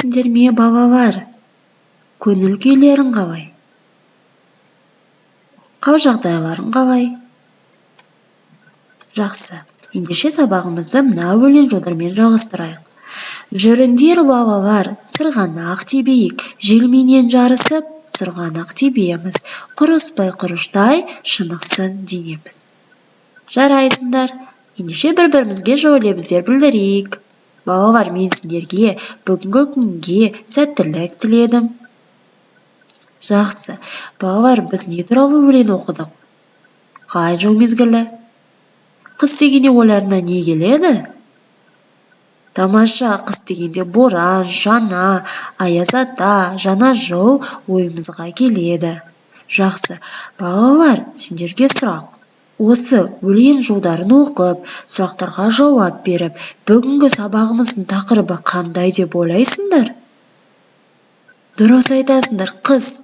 Сендер ме балалар, көңіл күйлерің қалай? Қал жағдайларың қалай? Жақсы. Ендеше сабағымызды мына өлең жолдармен жалғастырайық. Жүріңдер балалар, сырғанақ тебейік, желменен жарысып, сырғанақ тебеміз, құрыспай құрыштай шынықсын денеміз. Жарайсыңдар. Ендеше бір-бірімізге жылы лебіздер білдірейік. Балалар, мен сендерге бүгінгі күнге сәттілік тіледім. Жақсы. Балалар, біз не туралы өлең оқыдық? Қай жыл мезгілі? Қыс дегенде ойларына не келеді? Тамаша, қыс дегенде боран, шана, аяз ата, жаңа жыл ойымызға келеді. Жақсы. Балалар, сендерге сұрақ. Осы өлең жолдарын оқып, сұрақтарға жауап беріп, бүгінгі сабағымыздың тақырыбы қандай деп ойлайсыңдар? Дұрыс айтасыңдар, қыс.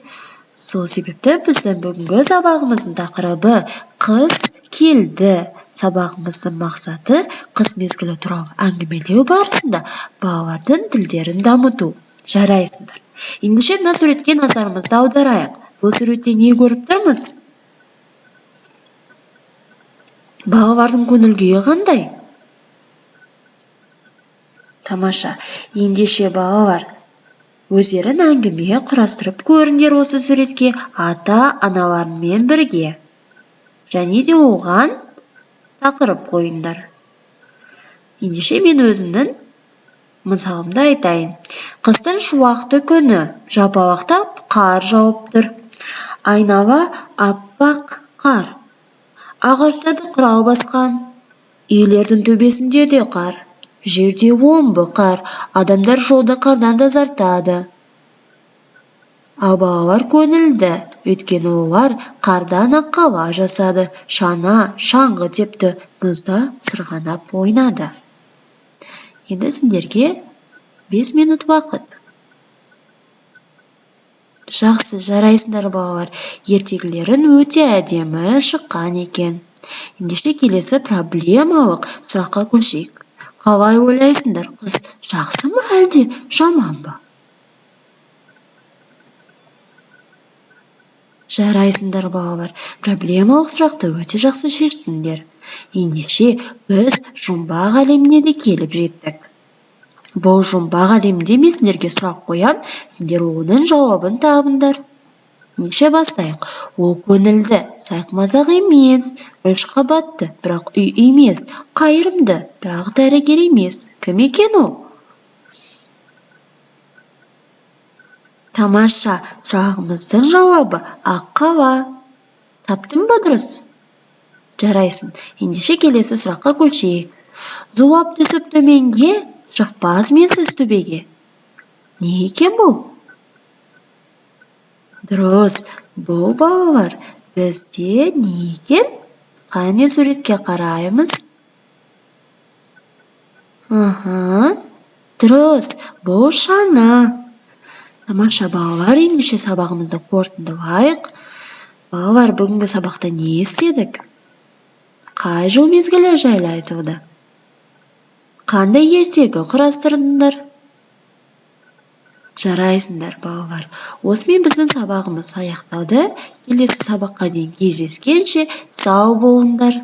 Сол себепті біздің бүгінгі сабағымыздың тақырыбы қыс келді. Сабағымыздың мақсаты қыс мезгілі туралы әңгімелеу барысында балалардың тілдерін дамыту. Жарайсыңдар. Ендеше мына суретке назарымызды аударайық. Бұл суретте не көріп тұрмыз? Балалардың көңіл күйі қандай? Тамаша. Ендеше балалар, өздерін әңгіме құрастырып көріңдер осы суретке ата-аналарымен бірге. Және де оған тақырып қойыңдар. Ендеше мен өзімнің мысалымды айтайын. Қыстың шуақты күні, жапалақтап қар жауып тұр. Айнала аппақ қар. Ағаштарды қырау басқан. Үйлердің төбесінде де қар. Жерде омбы қар. Адамдар жолды қардан тазартады. Ал балалар көңілді, өйткені олар қардан аққала жасады, шана, шаңғы тепті, мұзда сырғанап ойнады. Енді сендерге 5 минут уақыт. Жақсы, жарайсыңдар балалар. Ертегілерін өте әдемі шыққан екен. Ендеше келесі проблемалық сұраққа көшейік. Қалай ойлайсыңдар, қыз жақсы ма әлде жаман ба? Жарайсыңдар балалар. Проблемалық сұрақты өте жақсы шештіңдер. Ендеше біз жұмбақ әлеміне де келіп жеттік. Бұл жұмбақ әлемінде мен сендерге сұрақ қоям, сендер оның жауабын табыңдар. Ендеше бастайық. Ол көңілді, сайқымазақ емес, 3 қабатты, бірақ үй емес, қайырымды, бірақ дәрігер емес. Кім екен ол? Тамаша, сұрағымыздың жауабы аққала. Таптың ба дұрыс? Жарайсың. Ендеше келесі сұраққа көшейік. Зулап түсіп төменге, шықпас менсіз төбеге. Не екен бұл? Дұрыс. Бұл балалар бізде не екен? Қане суретке қараймыз. Дұрыс. Бұл шана. Тамаша балалар, ендеше сабағымызды қорытындылайық. Балалар, бүгінгі сабақта не істедік? Қай жыл мезгілі жайлы айтылды? Қандай ертегі құрастырдыңдар? Жарайсыңдар балалар. Осымен біздің сабағымыз аяқталды. Келесі сабаққа дейін кездескенше сау болыңдар.